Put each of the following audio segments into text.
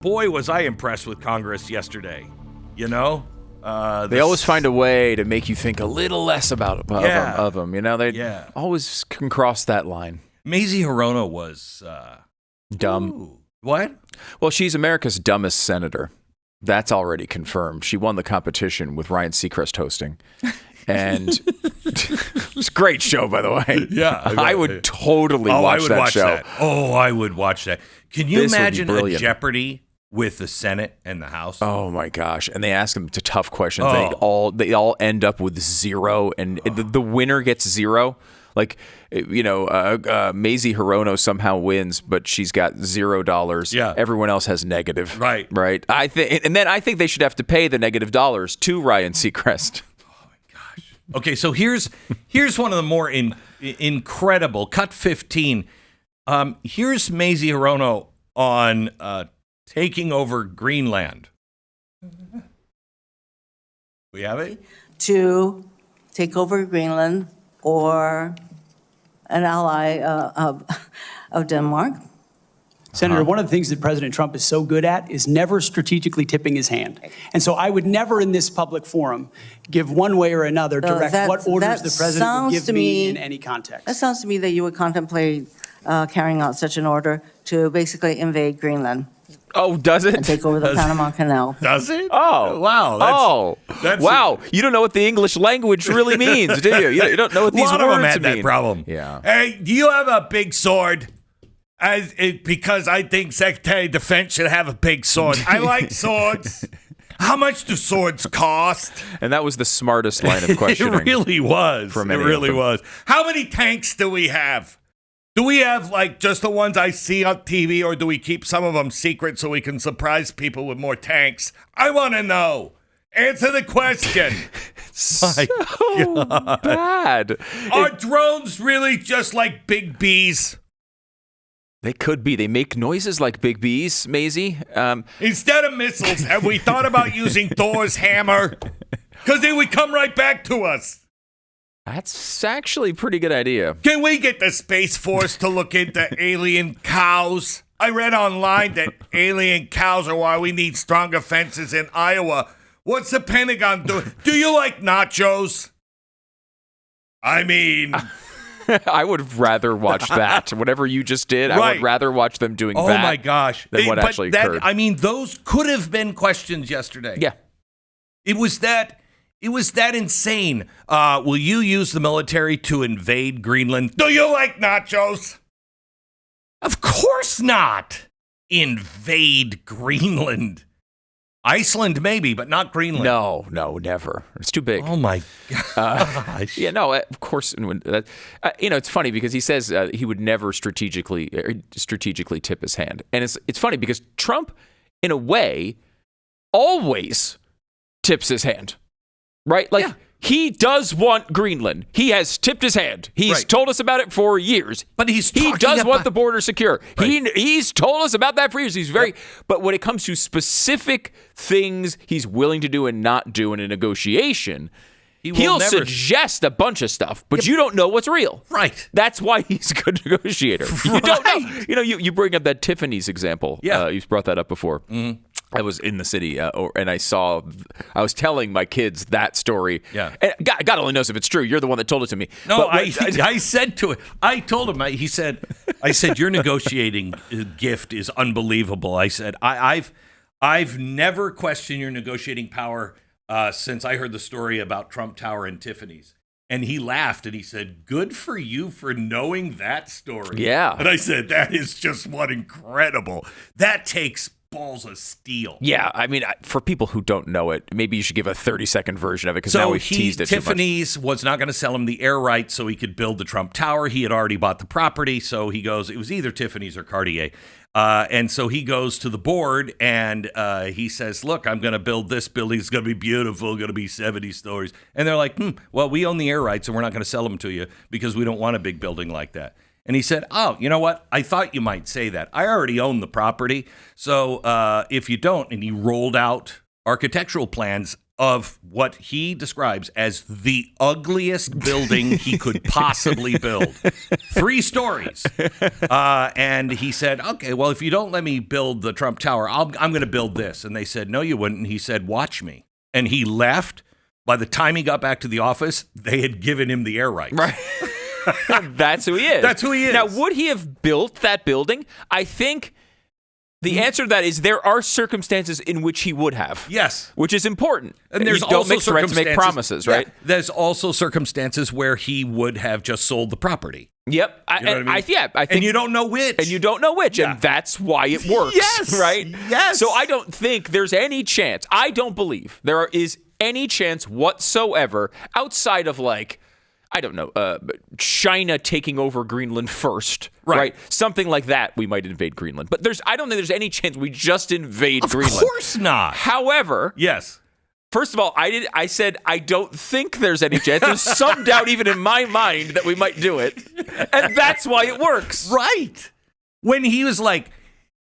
Boy, was I impressed with Congress yesterday. You know? They always find a way to make you think a little less of them. You know, they always can cross that line. Mazie Hirono was... dumb. Ooh. What? Well, she's America's dumbest senator. That's already confirmed. She won the competition with Ryan Seacrest hosting. And it's a great show, by the way. Yeah. I would totally watch that show. That. Oh, I would watch that. Can you imagine a Jeopardy with the Senate and the House? Oh my gosh! And they ask them tough questions. They all end up with zero, and the winner gets zero. Like, you know, Mazie Hirono somehow wins, but she's got $0. Yeah. Everyone else has negative. Right. I think they should have to pay the $- to Ryan Seacrest. Oh my gosh. Okay, so here's one of the more incredible. Cut 15. Here's Mazie Hirono on taking over Greenland. We have it? To take over Greenland or an ally of Denmark. Senator, one of the things that President Trump is so good at is never strategically tipping his hand. And so I would never in this public forum give one way or another direct what orders the president would give me in any context. That sounds to me that you would contemplate carrying out such an order to basically invade Greenland. Oh, does it? And take over the Panama Canal. Does it? Oh. Wow. That's wow. You don't know what the English language really means, do you? You don't know what these words mean. A lot of them had that problem. Yeah. Hey, do you have a big sword? Because I think Secretary of Defense should have a big sword. I like swords. How much do swords cost? And that was the smartest line of questioning. It really was. From it really was. How many tanks do we have? Do we have, like, just the ones I see on TV, or do we keep some of them secret so we can surprise people with more tanks? I want to know. Answer the question. My God. Bad. Are drones really just like big bees? They could be. They make noises like big bees, Mazie. Instead of missiles, have we thought about using Thor's hammer? Because they would come right back to us. That's actually a pretty good idea. Can we get the Space Force to look into alien cows? I read online that alien cows are why we need stronger fences in Iowa. What's the Pentagon doing? Do you like nachos? I mean... I would rather watch that. Whatever you just did, I would rather watch them doing that. Oh my gosh. Than what actually occurred. I mean, those could have been questions yesterday. Yeah. It was that insane. Will you use the military to invade Greenland? Do you like nachos? Of course not. Invade Greenland. Iceland, maybe, but not Greenland. No, never. It's too big. Oh, my gosh. Yeah, no, of course. It's funny because he says he would never strategically tip his hand. And it's funny because Trump, in a way, always tips his hand, right? Like, he does want Greenland. He has tipped his hand. He's told us about it for years. But he does want the border secure. Right. He's told us about that for years. He's very. But when it comes to specific things he's willing to do and not do in a negotiation, he'll suggest a bunch of stuff, but you don't know what's real. Right. That's why he's a good negotiator. You don't know. You know, you bring up that Tiffany's example. Yeah. You've brought that up before. Mm-hmm. I was in the city, and I was telling my kids that story. Yeah. And God only knows if it's true. You're the one that told it to me. No, I said to it. I told him. I said, your negotiating gift is unbelievable. I said, I've never questioned your negotiating power since I heard the story about Trump Tower and Tiffany's. And he laughed and he said, "Good for you for knowing that story." Yeah. And I said, that is just what incredible. That takes balls of steel. Yeah, I mean, for people who don't know it, maybe you should give a 30-second version of it because now we've teased it too much. Tiffany's was not going to sell him the air rights so he could build the Trump Tower. He had already bought the property, so he goes, it was either Tiffany's or Cartier. And so he goes to the board and he says, look, I'm going to build this building. It's going to be beautiful, going to be 70 stories. And they're like, well, we own the air rights and we're not going to sell them to you because we don't want a big building like that. And he said, oh, you know what? I thought you might say that. I already own the property. So if you don't, and he rolled out architectural plans of what he describes as the ugliest building he could possibly build. 3 stories. And he said, okay, well, if you don't let me build the Trump Tower, I'm going to build this. And they said, no, you wouldn't. And he said, watch me. And he left. By the time he got back to the office, they had given him the air rights. Right. That's who he is. That's who he is. Now, would he have built that building? I think the answer to that is there are circumstances in which he would have. Yes. Which is important. And there's you don't also make threats, make promises, right? Yeah, there's also circumstances where he would have just sold the property. Yep. You know what I mean? I think, and you don't know which. And that's why it works. Yes. Right? Yes. So I don't think there's any chance. I don't believe there is any chance whatsoever outside of I don't know, China taking over Greenland first, right? Something like that, we might invade Greenland. But I don't think there's any chance we just invade Greenland. Of course not. However, yes. First of all, I said I don't think there's any chance. There's some doubt even in my mind that we might do it. And that's why it works. Right. When he was like,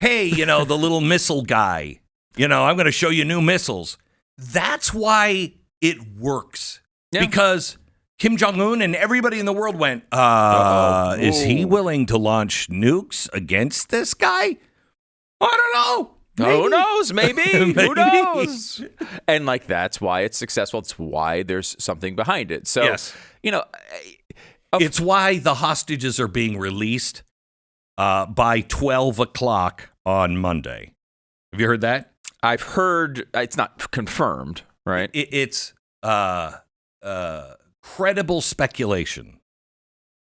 hey, the little missile guy, I'm going to show you new missiles. That's why it works. Yeah. Because Kim Jong-un and everybody in the world went, is he willing to launch nukes against this guy? I don't know. Maybe. Who knows? Maybe. Who knows? And that's why it's successful. It's why there's something behind it. So, yes. It's why the hostages are being released by 12 o'clock on Monday. Have you heard that? I've heard it's not confirmed, right? It's credible speculation.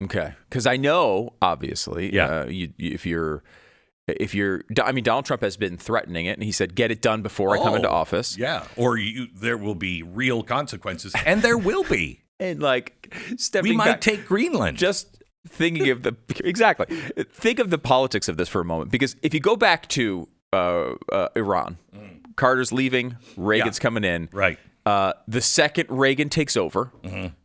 Okay, because I know, obviously, yeah. If you're, Donald Trump has been threatening it, and he said, "Get it done before I come into office." Yeah, or there will be real consequences, and there will be. And stepping we might back, take Greenland. Just thinking of think of the politics of this for a moment, because if you go back to Iran, Carter's leaving, Reagan's coming in, right. The second Reagan takes over,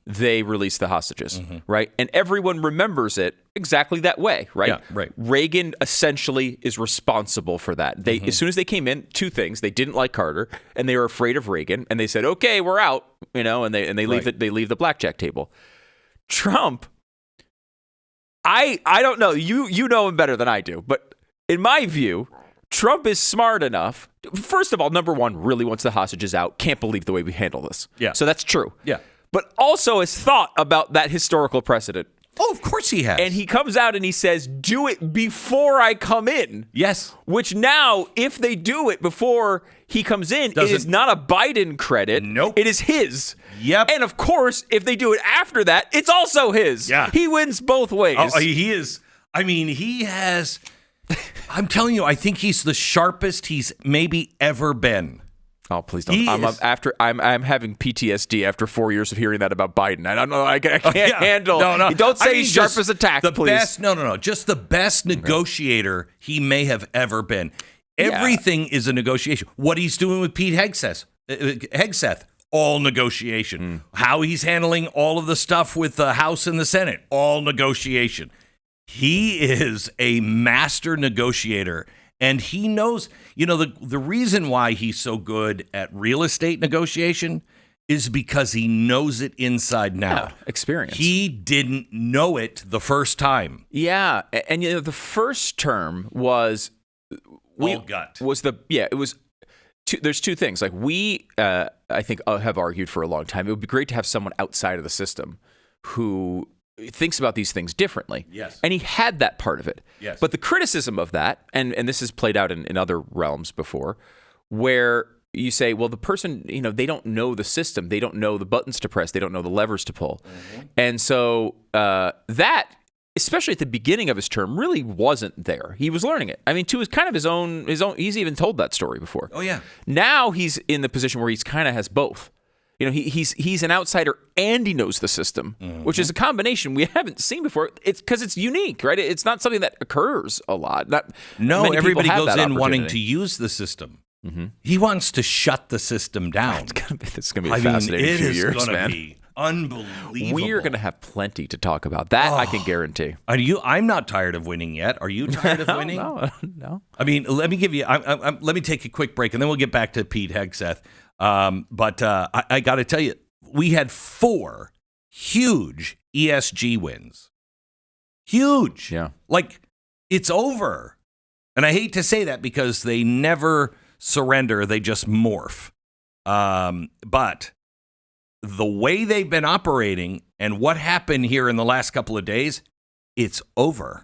they release the hostages, right? And everyone remembers it exactly that way, right? Yeah, right. Reagan essentially is responsible for that. They, as soon as they came in, 2 things: they didn't like Carter, and they were afraid of Reagan, and they said, "Okay, we're out," and they leave they leave the blackjack table. Trump, I don't know. You know him better than I do, but in my view, Trump is smart enough. First of all, number one, really wants the hostages out. Can't believe the way we handle this. Yeah. So that's true. Yeah. But also has thought about that historical precedent. Oh, of course he has. And he comes out and he says, do it before I come in. Yes. Which now, if they do it before he comes in, it is not a Biden credit. Nope. It is his. Yep. And of course, if they do it after that, it's also his. Yeah. He wins both ways. Oh, he is. I mean, he has... I'm telling you, I think he's the sharpest he's maybe ever been. Oh, please don't. I'm having PTSD after 4 years of hearing that about Biden. I don't know. I can't handle. No. Don't say he's sharp as a tack, please. Best, no. Just the best negotiator he may have ever been. Everything is a negotiation. What he's doing with Pete Hegseth, all negotiation. How he's handling all of the stuff with the House and the Senate, all negotiation. He is a master negotiator, and he knows, the reason why he's so good at real estate negotiation is because he knows it inside and out. Experience. He didn't know it the first time. Yeah, and the first term was all gut. It was there's 2 things. We I think have argued for a long time. It would be great to have someone outside of the system who thinks about these things differently. Yes. And he had that part of it. Yes. But the criticism of that, and this has played out in other realms before, where you say, well, the person, they don't know the system. They don't know the buttons to press. They don't know the levers to pull. And so that, especially at the beginning of his term, really wasn't there. He was learning it. I mean, to his own, he's even told that story before. Oh, yeah. Now he's in the position where he's kind of has both. He's an outsider and he knows the system, which is a combination we haven't seen before. It's because it's unique, right? It's not something that occurs a lot. Everybody goes in wanting to use the system. He wants to shut the system down. It's going to be a fascinating few years, man. Be unbelievable. We are going to have plenty to talk about. That I can guarantee. I'm not tired of winning yet. Are you tired of winning? No. I mean, let me give you. Let me take a quick break, and then we'll get back to Pete Hegseth. But I got to tell you, we had 4 huge ESG wins. Huge. Yeah. Like, it's over. And I hate to say that because they never surrender. They just morph. But the way they've been operating and what happened here in the last couple of days, it's over.